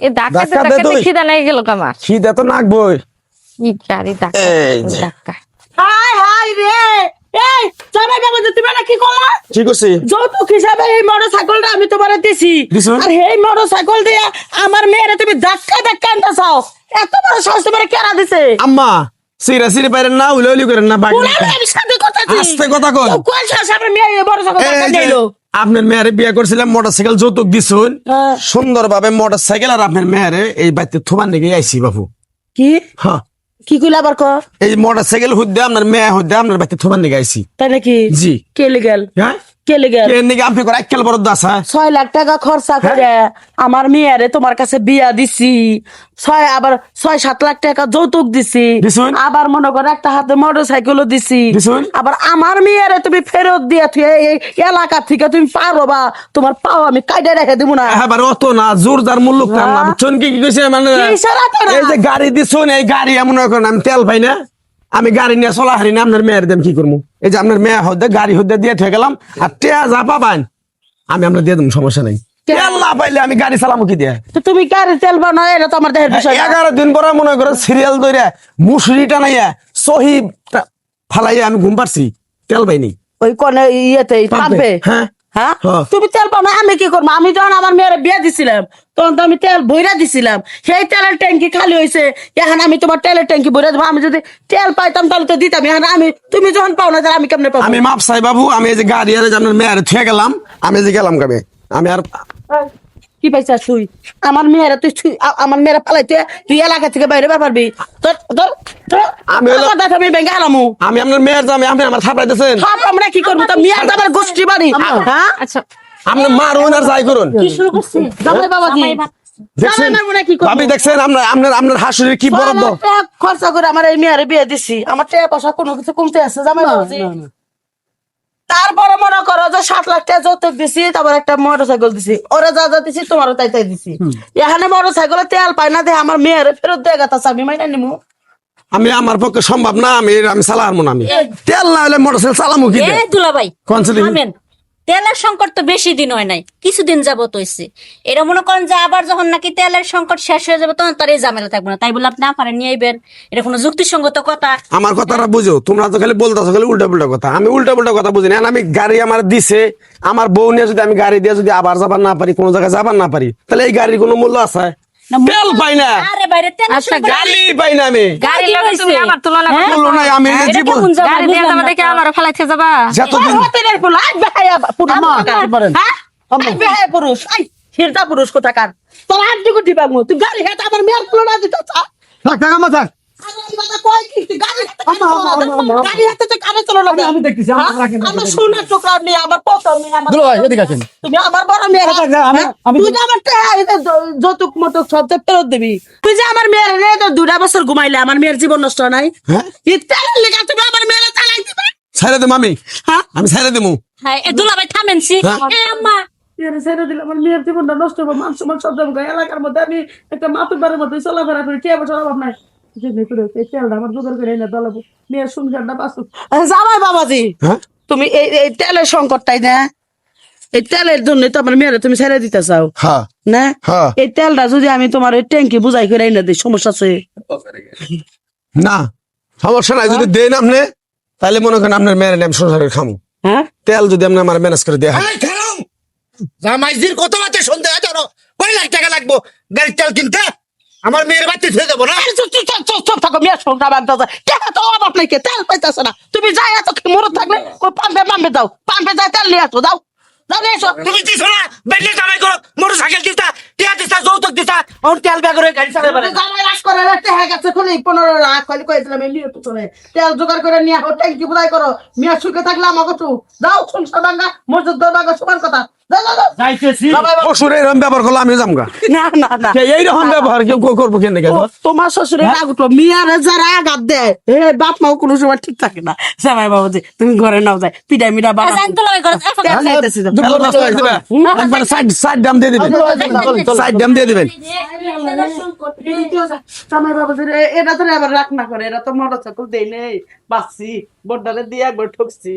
এ ধাক্কাতে ধাক্কাতে খিদা নাই গেল কামার। খিদা তো নাকবই। কি গাড়ি ধাক্কা ধাক্কা। হাই হাই রে, এই জামাই বাবা তুমি না কি করলা? কি করছি? যৌতুক হিসাবে এই মোটরসাইকেলটা আমি তোমারে দিছি, আর এই মোটরসাইকেল দিয়ে আমার মেয়েরে তুমি ধাক্কা ধাক্কা আনতে চাও? এত বড় সাহস তোমারে কেরা দিছে? আম্মা সিরা সিরি পারেন না, উলি উলি করেন না, আমি সাথে কথা আস্তে কথা কই। কোন সাহস আমার মেয়ে এই মোটরসাইকেল ধাক্কা দিলো? আপনার মেয়েরে বিয়ে করছিলাম, মোটরসাইকেল যৌতুক দিছুন, সুন্দরভাবে মোটরসাইকেল আর আপনার মেয়েরে এই বাড়িতে থুবার নিয়ে আইছি বাবু। কি হ্যাঁ কি কইলা আবার কর? এই মোটরসাইকেল হুদ্দে আপনার মেয়ে হুদ্দে আপনার বাড়িতে থুবার নিয়ে আইছি। তাই নাকি? জি। কে লিগেল? হ্যাঁ কে লিগেল? এর নিকে আপনি করে এককাল বড় দাসা 6 লাখ টাকা খরচা করে আমার মেয়েরে তোমার কাছে বিয়া দিছি, আবার 6-7 লাখ টাকা যৌতুক দিছি, দিছুন? আবার মনে করো একটা হাতে মোটরসাইকেলও দিছি, দিছুন? আবার আমার মেয়েরে তুমি ফেরত দিয়া থুয়ে এই এলাকা থেকে তুমি পারো বা তোমার পাও আমি কাইডা রেখে দিব না। এবার অত না, জোর যার মূল্য কার না, বুঝছেন কি কি কইছে মানে? কি ইশারা করে? এই যে গাড়ি দিছুন, এই গাড়ি এমন করেন আমি তেল পাই না, আমি গাড়ি নিয়ে চলা হারি না, আপনার মেয়ের দেম কি করবো? এই যে আপনার মেয়ে হদ্দে গাড়ি হদ্দে দিয়ে থয়ে গেলাম, আর টেয়া যা পাবান আমি আপনার দিয়ে দেবো, সমস্যা নাই। তেল না পাইলে আমি গাড়ি চালামো কি দিয়ে? তো তুমি গাড়ি তেল বানাও, এটা তো আমার দেহের বিষয় না। 11 দিন পরে মনে করো সিরিয়াল ধরে মুসুরি টানাইয়া সহি ফালাইয়া আমি ঘুম পারছি, তেল পাইনি ওই কোন ইয়েতে পাবে। হ্যাঁ হ্যাঁ হ্যাঁ। তুমি তেল পাও না, আমি কি করবো? আমি যখন আমার মেয়ের বিয়ে দিছিলাম তখন তো আমি তেল ভইরা দিছিলাম, সেই তেলের ট্যাঙ্কি খালি হয়েছে, এখন আমি তোমার তেলের ট্যাঙ্কি ভরে দেবো? আমি যদি তেল পাইতাম তাহলে তো দিতাম, এখন আমি তুমি যখন পাও না তাহলে আমি কেমনে পাবো? আমি মাপ চাই বাবু, আমি এই যে গাড়ি আর আপনার মেয়ের থুয়ে গেলাম, আমি যে গেলাম কবে আমি আর কি পাইছা তুই? আমার মেয়েরা তুই আমার মেয়েরা পালাইতে তুই এলাকা থেকে বাইরে পারবি? তোর তোর আমি আমি ব্যাংকে হারামু। আমি আপনার মেয়ের জামে আপনি আমার থাপাইতেছেন। আমরা কি করবো? তা মেয়ের যাবার গোষ্ঠী বাড়ি, হ্যাঁ? আচ্ছা আপনি মারুন আর যাই করুন। কি শুরু করছিস জামাই বাবাজি? দেখছেন জামাই বাবু কি করবো? ভাবি দেখছেন আপনার হাসুরের কি বরাদ্দ? খরচা করে আমার এই মেয়ের বিয়ে দিছি, আমার টাকা পয়সা কোনো কিছু কমতে আছে জামাই বাবাজি? তারপরে মনে করো যে 7 লাখ টাকা যৌতুক দিছি, তারপর একটা মোটরসাইকেল দিছি, ওরা যা যা দিছি তোমারও তাই তাই দিছি। এখানে মোটরসাইকেলে তেল পাই না, দেখে আমার মেয়ের ফেরত দিয়ে গেছে, আমি মাইনা নিমু? আমি আমার পক্ষে সম্ভব না, আমি চালাবো না, আমি তেল না হলে মোটরসাইকেল চালামু কি দিয়ে? দুলাভাই কোন ছেলে? থামেন, তেলের সংকট তো বেশি দিন হয় নাই, কিছুদিন যাবত হয়েছে। এরা মনে করেন যে আবার যখন নাকি তেলের সংকট শেষ হয়ে যাবে তখন তার এই ঝামেলা থাকবে না, তাই বলে আপনি আপনারা নিয়ে আইবেন, এটা কোনো যুক্তিসঙ্গত কথা? আমার কথাটা বুঝো, তোমরা তো খালি বলতেছো খালি উল্টা পুল্টা কথা, আমি উল্টা পুল্টা কথা বুঝি না। আমি গাড়ি আমার দিছে, আমার বউ নিয়ে যদি আমি গাড়ি দিয়ে যদি আবার যাবার না পারি, কোনো জায়গায় যাবার না পারি, তাহলে এই গাড়ির কোনো মূল্য আছে? তেল পাই না, আরে বাইরে তেলের আচ্ছা, সংকট- গাড়ি পাই না, আমি গাড়ি লগে তুমি আমার তুলনা করো। মূল্য নাই। আমি এই যে এটা জীবন কেমন জামা গাড়ি দিয়ে বুঝলাম যাবা না দেখে তো। আমার ফেলাইতে যাবা। যতদিন পুরুষ হিরদা পুরুষ কোথাকার? তোর হাত দিকে দিবাম তুই গাড়ি হাতে আমার মেয়ের তুলনা দিতে চা? থাক থাক আমার থাক। আমার সোনার টুকরা নিয়ে আমার প্রথম নিয়ে আমার তুমি আমার বড় মেয়ে, তুই যে আমার যৌতুক মতুক সব ফেরত দিবি। তুই যে আমার মেয়ের 2 বছর ঘুমাইলে আমার মেয়ের জীবন নষ্ট নাই? হ্যাঁ? তুমি আমার মেয়ের চালাই দিবে? ছেড়ে দেবো আমি, হ্যাঁ? আমি ছেড়ে দেবো। হ্যাঁ, এ দুলাভাই থামেন সি। হ্যাঁ। এ আম্মা, ছেড়ে দিলে আমার মেয়ের জীবনটা নষ্ট হবে, মান সম্মান সব যাবে। এলাকার মধ্যে আমি একটা মাতুবারের মধ্যে চলাফেরা করি, কে বছর অভাব নাই। তেলটা আমার জোগাড় করে এনে দলাবো, মেয়ের সংসারটা বাঁচুক। জামাই বাবাজি, হ্যাঁ তুমি এই তেলের সংকটটাই না, এই তেলের জন্য তো আমার মেয়েরা তুমি ছেড়ে দিতে চাও হ্যাঁ না? হ্যাঁ। এই তেলটা যদি আমি তোমার ওই ট্যাঙ্কি বুঝাই করে এনে দিই, সমস্যা আছে? না সমস্যা নাই, যদি দেন আপনি তাহলে মনে করেন আপনার মেয়ের নাম সংসারের খামু। হ্যাঁ, তেল যদি আপনি আমার ম্যানেজ করে দেয়া হয়। জামাইজির কত মাত্র সন্দেহ জানো? 5 লাখ টাকা লাগবো গাড়ির তেল কিনতে, আমার মেয়ের বাচ্চা ছেড়ে দেবো না? চুপ থাকো, মেয়ের সংসার বাঁধতে টাকা তো অভাব নাই, কে তেল পাইতেছে না? তুমি যাই এত মরত থাকলে ওই পাম্পে দাও, পাম্পে যাই তেল নিয়ে আসো, দাও দাও নিয়ে এসো। তুমি দিছো না বেডলে জামাই করো, মোটরসাইকেল দিতা, টিয়া দিতা, যৌতুক দিতা, ওর তেল ব্যাগ করে গাড়ি চালাবে না। জামাই রাজ করে রাখতে হয়ে গেছে, খুলি 15 লাখ খালি কইছিলাম এই নিয়ে পিছনে তেল জোগাড় করে নিয়ে আসো, ট্যাঙ্কি বুঝাই করো, মেয়ে সুখে থাকলে আমাকে তো দাও, সংসার ভাঙ্গা মসজিদ দরবাগা সমান কথা। দাও দাও দাও। যাইতেছি। শ্বশুর এরকম ব্যবহার করলে আমিও যামগা। না না না, এইরকম ব্যবহার কেউ করবো কেন? তোমার শ্বশুরের রাগ উঠলো, মিয়ারে যারা আঘাত দেয় বাপ মাও কোনো সময় ঠিক থাকে না। জামাই বাবাজি তুমি ঘরে নাও, যায় পিঠা মিঠা বাবা আচ্ছা, দুলাভাই ঘরে যাই, ফাঁকা। একবার সাইড দাম দিয়ে দিবেন, সাইড দাম দিয়ে দিবেন। জামাই বাবাজি এটা তো আবার রাগ না করে, এরা তো মোটরসাইকেল দেয় নেই, বাঁচছি বড্ডারে দিয়ে একবার ঠকছি।